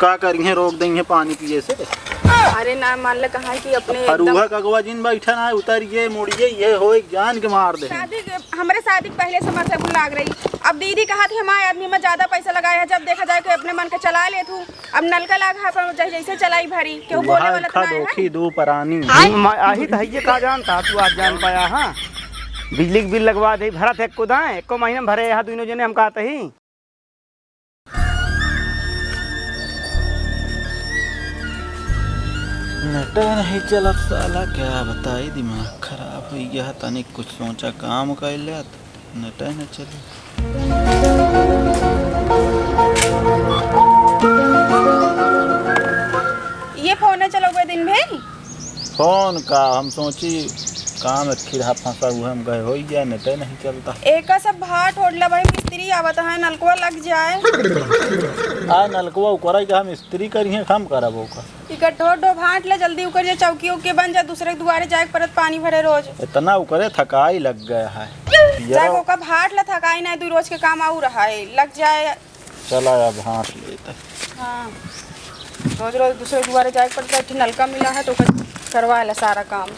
का करिए रोक देंगे पानी पिए से। अरे ना मान ल कहा कि अपने फरुहा कगवा जिन बैठा ना उतरिए मुड़िए ये हो जान के मार दे। शादी हमारे शादी पहले समझ से लाग रही। अब दीदी कहा थी हमारे आदमी में ज्यादा पैसा लगाया है, जब देखा जाए कि अपने मन के चला ले तू। अब नलका लगा पर जैसे चलाई भरी क्यों बोले वाला तो धोखी दो परानी आही तो है का जानता तू आज जान पाया। हाँ बिजली के बिल लगवा दे भरा थे को दाए एको महीने भरे यहाँ दोनों जने हम कहते ही नटा नहीं चलत साला क्या बताई दिमाग खराब हो गया तनिक कुछ सोचा काम कर लिया नटा न चले। ये फोन है चलो दिन भर फोन का हम सोची काम खिरा फंसा हुआ हम गए हो गया नटे नहीं चलता। एक सब भाट होडला भाई मिस्त्री आवत है नलकुआ लग जाए आ नलकुआ उकरा के हम स्त्री करिए हम करब ओका इकट्ठो डो भाट ले जल्दी उकर जे चौकी उके बन जा दूसरे दुआरे जाए परत पानी भरे रोज इतना उकरे थकाई लग गया है जाए ओका भाट ले थकाई नहीं दू रोज के काम आऊ रहा है लग जाए। चला अब भाट लेते। हाँ रोज रोज दूसरे दुआरे जाए पड़ता है नलका मिला है तो करवा ला सारा काम।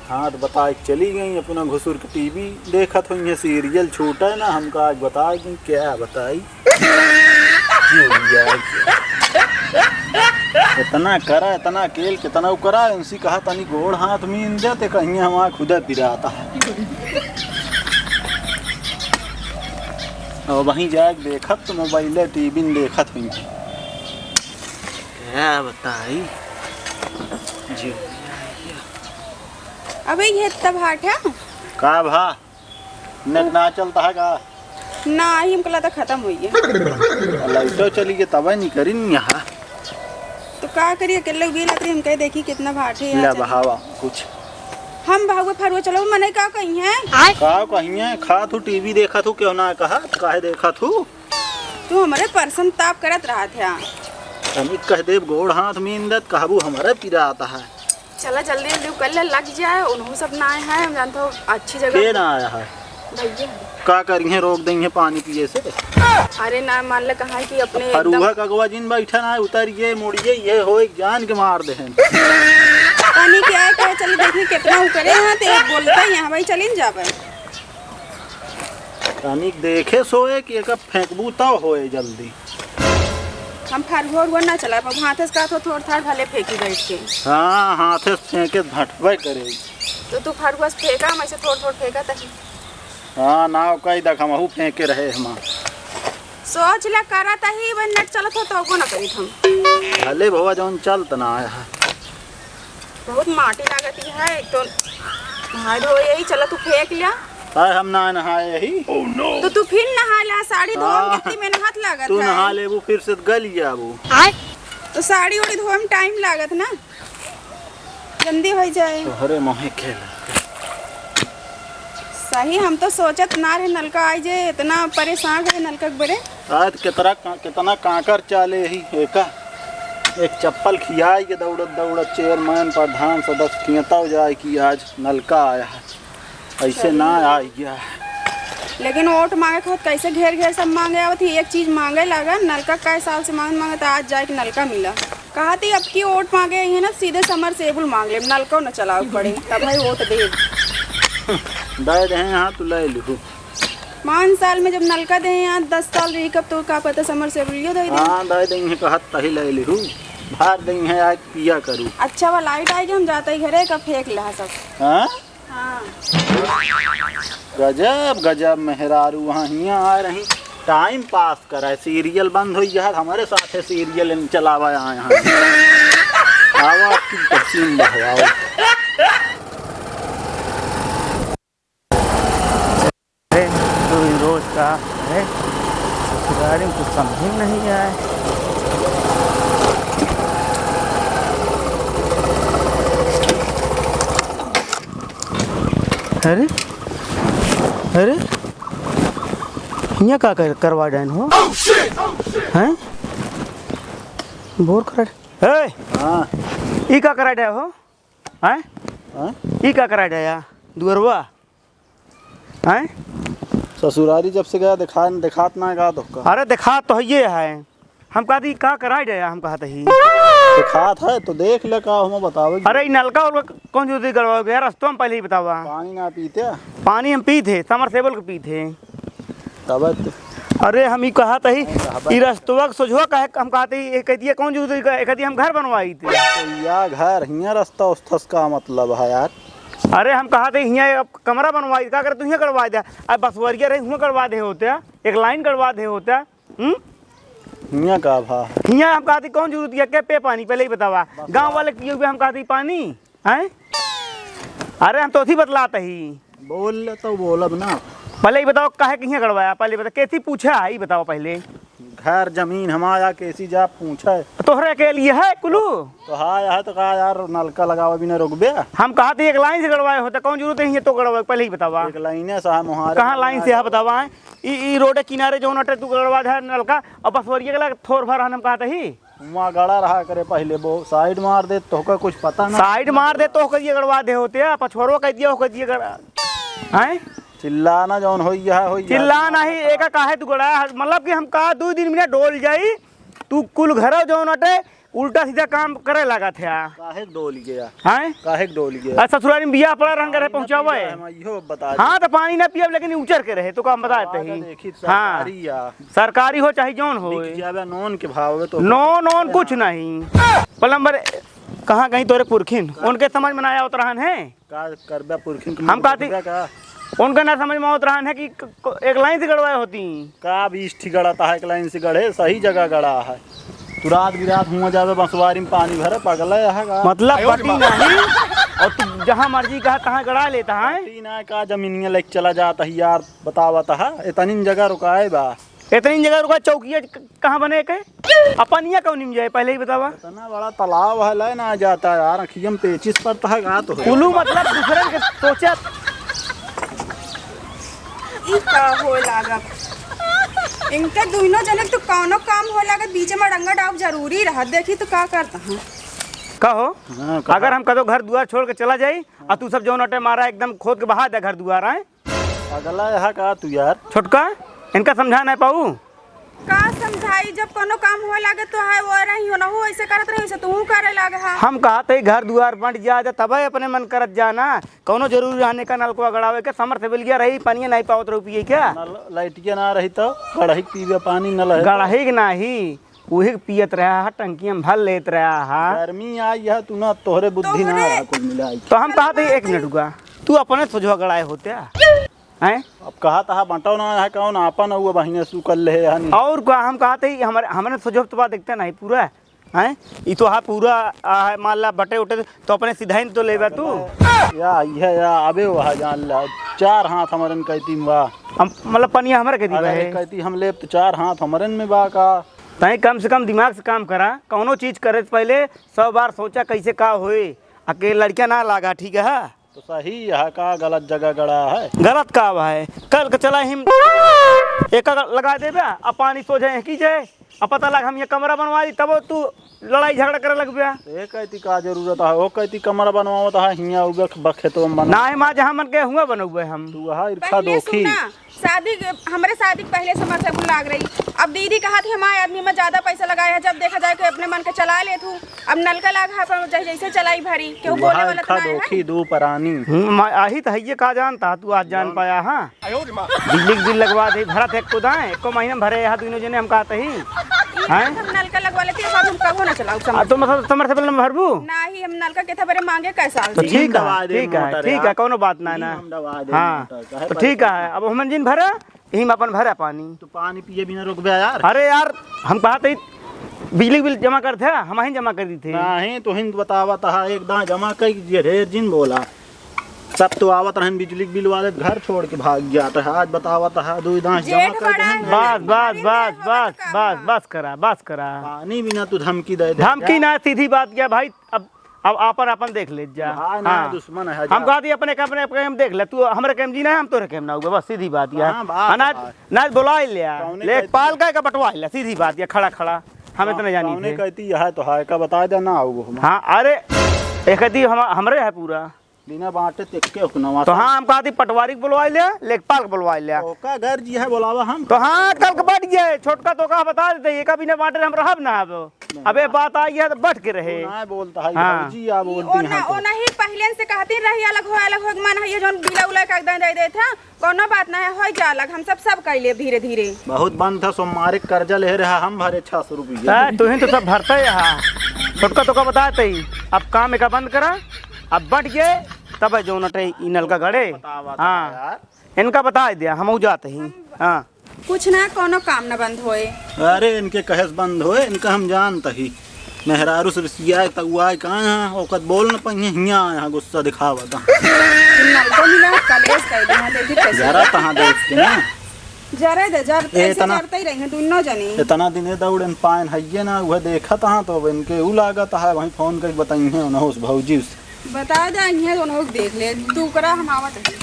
हाँ तो बता चली गई अपना घुसुर के टीवी देखा तो ये सीरियल छूटा है ना हमको आज बता गई क्या बताई इतना करा इतना केल कितना करा उनसे कहा तनी गोड़ हाथ में इन देते कहीं हमारा खुदा पिराता है और वहीं जाए देखत तो मोबाइल टीवी में देखत हुई क्या बताई जी। अबे ये तब हाट है का भा नेट ना चलता है का ना ही हमको लगा खत्म हुई है लाइटो चली गई तब नहीं करी यहाँ तो का करिए अकेले भी लग रही हम कह देखी कितना भाट है ले बहावा कुछ हम भागो फरुआ चलो मने का कहीं है का कहीं है खा तू टीवी देखा तू क्यों ना कहा काहे देखा तू तू हमारे पर्सन ताप करत रहा था तनिक कह देव गोड़ हाथ में इंदत कहबू हमारे पिरा आता है। चला जल्दी जल्दी कल लग जाए उन्हों सब ना आए हैं हम जानते हो अच्छी जगह के ना आया है भैया का करिए रोक देंगे पानी पिए से। अरे ना मान ल कहा कि अपने फरुहा कगवा जिन बैठा ना उतरिए मुड़िए ये हो जान के मार दे पानी क्या है क्या चली देखी कितना करे यहाँ ते बोलता है यहाँ भाई चलिन जावे तनिक देखे सोए कि एक फेंकबू तब होए जल्दी हम फरुआ ना चला पर हाथ से का तो थोड़ा था भले फेंकी बैठ के। हाँ हाथ से फेंके भटवे करे तो तू फरुआ से फेंका हम ऐसे थोड़ा थोड़ा फेंका तही। हाँ ना कई दख हम फेंके रहे हम सोच ला करा तही बन नट चलत हो तो को ना करी हम भले भवा जौन चलत ना आया है बहुत माटी लागती है तो नहा धो यही चला तू फेंक लिया हम ना नहाए ही तो तू फिर नहा ला साड़ी धोम कितनी मेहनत लागत तू नहा ले वो फिर से गल जाबू तो साड़ी उड़ी धोम टाइम लागत ना जल्दी हो जाए तोहरे मोहे खेल सही हम तो सोचत ना रहे नलका आई जे इतना परेशान रहे नलका बड़े आज कितना कांकर चाले ही एक चप्पल खियाई के दौड़त दौड़त चेयरमैन प्रधान सदस्य खियता हो जाए कि आज नलका आया है ऐसे ना आ गया लेकिन वोट मांगे खुद कैसे घेर घेर सब मांगे आवत एक चीज मांगे लगा नलका कई साल से मांगे तो आज जाके नलका मिला कहा थी अब की वोट मांगे है ना सीधे समर सेबुल मांग ले नलका न चलाओ पड़े तब भाई वोट दे दे यहाँ तू ले लू 5 साल में जब नलका दे यहाँ 10 साल रही कब तो का पता समर सेबुल लियो दे हाँ दे देंगे कहत तही ले लू भार देंगे आज पिया करूँ अच्छा वो लाइट आएगी हम जाते ही घरे का फेंक ला सब। हाँ हाँ गजब गजब मेहरारू वहाँ यहाँ आ रही टाइम पास करे सीरियल बंद हो गया हमारे साथ सीरियल चलावा यहाँ आवा पसीन बहवाओ रोज का है गाड़ी में कुछ समझ नहीं आए। अरे अरे यहाँ का करवा डाइन हो हैं बोर कराड ए हाँ ई का कराड है हो हैं हाँ? ई का कराड है या दुअरवा हैं ससुरारी जब से गया दिखात ना गा तो का अरे देखा तो ये है हम कहती का कराड है हम कहते ही दिखात है तो देख ले का हम बतावे अरे ई नलका और कौन जो गड़वाओगे यार रस्तों में पहले ही बतावा पानी ना पीते पानी हम पी थे समरसेबल के पी थे तब अरे हम ही कहा ही ई रस्तवा सोझवा कहे हम कहते ही कहती कौन जो कहती हम घर बनवाई थे तो या घर हियाँ रास्ता उस्थस का मतलब है यार। अरे हम कहा थे यहाँ कमरा बनवाई क्या कर तू यहाँ करवा दे अब बसवरिया रही हुआ करवा दे होते एक लाइन करवा दे होते हियाँ का भा यहाँ हम कहती कौन जरूरत है क्या पे पानी पहले ही बतावा गांव वाले पिए हुए हम कहती पानी हैं अरे हम तो ही बतलाते ही बोल तो बोलब ना पहले ही बताओ काहे कि यहाँ करवाया पहले बता कैसी पूछा ही बताओ पहले घर जमीन हमारा कैसी जा पूछे तोहरे के लिए है कुलू तो हाँ यार तो कहा यार नलका लगावा भी ना रुकबे हम कहा थे एक लाइन से गड़वाए होते कौन जरूरत है तो गड़वा पहले ही बतावा एक लाइने सा मुहारे कहाँ लाइन से है बतावा है ई रोड किनारे जो नटे तू गड़वा है नलका और बसवरिया के थोर भर हम कहा ही वहाँ गड़ा रहा करे पहले वो साइड मार दे तो का कुछ पता ना साइड मार दे तो कहिए गड़वा दे होते पछोरो कह दिया कह दिए गड़ा हैं चिल्लाना जौन हो चिल्ला नहीं एक काहे तू गड़ा मतलब कि हम कहा 2 दिन में डोल जाई तू कुल घर जो नटे उल्टा सीधा काम करे लगा थे काहे डोल गया हैं काहे डोल गया ससुराल में बियाह पड़ा रंग करे पहुंचावा है इहो बता हाँ तो पानी ना पियब लेकिन उचर के रहे तो काम बताते ही हाँ सरकारी हो चाहे जौन हो नॉन के भाव तो नॉन कुछ नहीं प्लम्बर कहाँ कहीं तोरे पुरखिन उनके समझ में आया उतराहन है का करबे पुरखिन हम कहती उनका ना समझ में उतराहन है कि एक लाइन से गड़वाए होती का भी इष्टि गड़ाता है एक लाइन से गड़े सही जगह गड़ा है तू रात बिरात हुआ जावे बंसवारी में पानी भरे पगला है मतलब पटी नहीं और तू जहाँ मर्जी कहा तहाँ गड़ा लेता है ना का जमीनिया लेके चला जाता है यार बतावता है इतनी जगह रुकाए बा इतनी जगह रुका चौकिया कहाँ बने के अपन यहाँ कौन में जाए पहले ही बतावा इतना बड़ा तालाब है ले ना जाता यार अखियम पेचिस पर है गा तो कुलू मतलब दूसरे के सोचा ई का हो लागत इनके दोनों जने तो कौनो काम हो लागत बीच में रंगा डाव जरूरी रहा देखी तो का करता हूँ कहो अगर हम कदो घर दुआर छोड़ के चला जाई और तू सब जो नटे मारा एकदम खोद के बहा दे घर दुआर आए अगला यहाँ का तू यार छोटका इनका समझा नहीं पाऊ का समझाई जब कोनो काम हो लागे तो है वो रही हो ना हो ऐसे करत रही से तू करे लागे हा हम कहते घर दुआर बंट जा तब अपने मन करत जाना कौनो जरूरी रहने का नलको गड़ावे के समर्थ बिलिया रही पानी नहीं पावत रुपये क्या लाइटिया ना रही तो गढ़ही पीवे पानी न लहे गढ़ही नहीं वही पियत रहा टंकी में भर लेत रहा गर्मी आई है तू ना तोहरे बुद्धि ना रहा कुल मिलाई तो हम कहते 1 मिनट रुका तू अपने सोझवा गड़ाए होते हैं अब कहा था बंटाव ना है कौन आपन हुआ बहिने सुकल ले हनी और क्या हम कहते ही हमारे सोझो तो बात देखते नहीं पूरा हैं ये तो हाँ पूरा मान ला बटे उठे तो अपने सीधा ही तो लेगा तू या अबे वहाँ जान ला 4 हाथ हमारन कहती बा हम मतलब पनिया हमारे के दी है कहती हम ले तो 4 हाथ हमारन में बा का तई कम से कम दिमाग से काम करा कौनो चीज करे पहले 100 बार सोचा कैसे का होए अकेले लड़कियां ना लागा ठीक है तो सही है का गलत जगह गड़ा है गलत का है कल के चला हम एक लगा देबे अब पानी सो जाए की जाए अब पता लगा हम ये कमरा बनवा दी तब तू लड़ाई झगड़ा करे लगबे ये कहती का जरूरत है वो कहती कमरा बनवावत है हिया उबे बखेतो में ना है मां जहां मन के हुआ बनौबे हम तू वहां इरखा दोखी शादी हमारे शादी पहले समझ से लाग रही अब दीदी कहा थी हमारे आदमी में ज्यादा पैसा लगाया है जब देखा जाए कि अपने मन के चला ले तू अब नलका लगा है जैसे चलाई भरी क्यों बोले वाला तो दोखी दो परानी आही तो है का जानता तू आज जान पाया हां बिजली बिल लगवा दे भरा थे को दाए एको महीने में भरे यहाँ दोनों जने हम कहते ही हम नलका लगवा लेते हैं हम कबो ना चलाऊ समझ तो मतलब समर्थ बिल में भरबू नहीं हम नलका के था बरे मांगे कैसा तो ठीक है कोनो बात ना ना हाँ तो ठीक है अब हम जिन भरा यही में अपन भरा पानी तो पानी पिए बिना रुक गया यार अरे यार हम कहते बिजली बिल जमा करते हैं हम ही जमा कर दी थे नहीं तो हिंद बतावा था एक दां जमा कर ढेर जिन बोला सब तो आवत रहन बिजली बिल वाले घर छोड़ के भाग गया था आज बतावत है 2 दां जमा कर बस करा पानी बिना तू धमकी दे धमकी ना सीधी बात क्या भाई अब अपन देख ले जा हाँ दुश्मन है हम कहती अपने कैम देख ले तू हमारे कैम जी ना हम तोरे कैम ना हुआ बस सीधी बात या अनाज बुला लिया ले पाल का बटवा लिया सीधी बात या खड़ा हम इतना जानी कौने थे। कहती यह तो हाय का बता देना आओ हम हाँ अरे एक दी हमरे है पूरा। बिना बांटे तिक्के हुकनवा तो हाँ हम कहा थी पटवारी को बुलवा लिया लेखपाल को बुलवा लिया। ओका घर जी है बोलावा हम तो हाँ कल के बढ़ गए छोटका तो कहा बता देते ये कभी न बांटे हम रहब ना अब अबे बात आई है तो बैठ के रहे। ना बोलता है हाँ। जी आ बोलती ओना हैं ओना ही पहले से कहती रही अलग हो मन है जोन बिला उला का एकदम दे था कोनो बात ना है हो जा अलग हम सब कर ले धीरे धीरे। बहुत बंद था सोमवार कर्जा ले रहा हम भरे 600 रुपये तू ही तो सब भरता है यहाँ छोटका तो का बताते ही अब काम एक बंद करा अब बढ़ गए तब जो नटे ई नलका गड़े। हाँ इनका बता दिया हम जाते ही। हाँ कुछ ना कोनो काम ना बंद होए। अरे इनके कहेस बंद होए इनका हम जानता ही मेहरारू से रिसिया तगुआ कहाँ ओकत बोल न पाइए हियाँ यहाँ गुस्सा दिखावा था नलको मिला कलेस कर दे हां देखी कैसे जरा तहाँ देखते ना जरे दे जर ऐसे इतना- करते ही रहे दोनों जनी। इतना दिन दौड़न पाइन है ना वह देखा था तो अब इनके ऊ लागत है वहीं फोन कर बताई है उन्हें उस भौजी से बता देंगे दोनों को देख ले तू करा हम आवत है।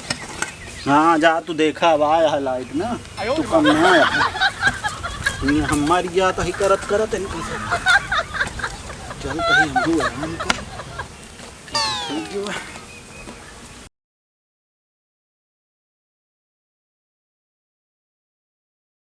हाँ जा तू देखा अब आया है लाइट ना तू कम ना आया है ये हमारी या तो ही करत करत इनकी चल कहीं हम आराम कर